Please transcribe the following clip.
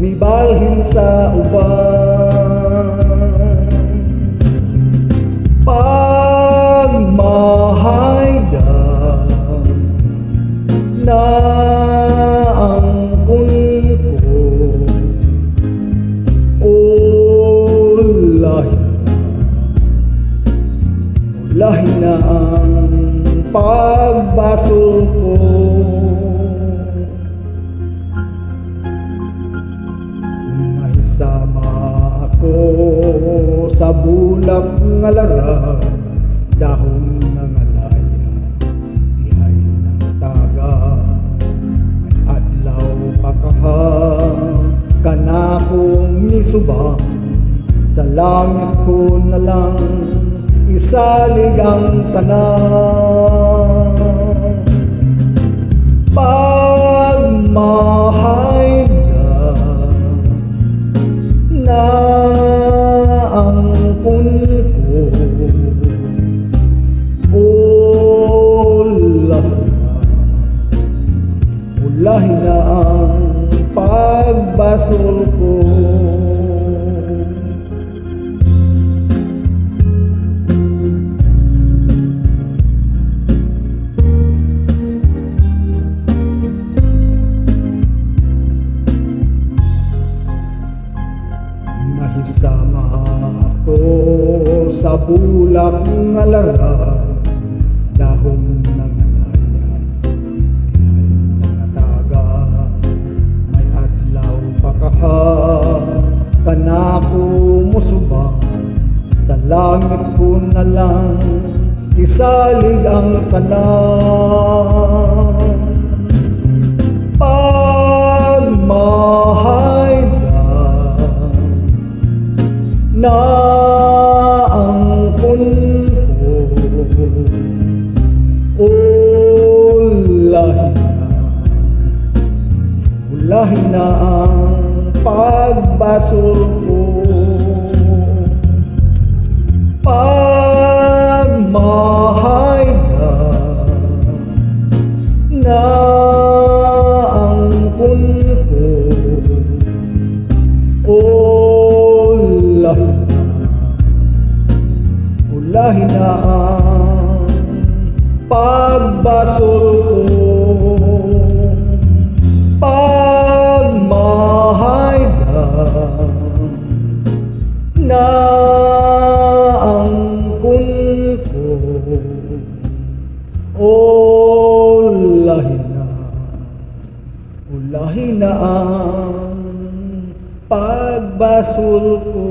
mibalhin sa uban. Pagmahayda na ang ko, lahi na ang pagbasol ko. Nahisama ako sa bulak nga lara, dahon ng alaya, tihay ng taga. May adlaw pakaha, kanakong nisubang, sa langit ko na lang isalig ang tanan. Pagmahayda na ang ko, ulahin na ang pagbasol ko. Nahisama ako sa bulak nga lara, dahon ng alaya, tihay ng taga. May adlaw pakaha, kanako musubang, sa langit ko na lang isalig ang tanan. Pagmahayda na ang ko, ulahin na ang pagbasol ko. Pagmahayda na ang ko, ulahin na ang pagbasol ko. Pagmahayda na ang ko, ulahin na ang pagbasol ko.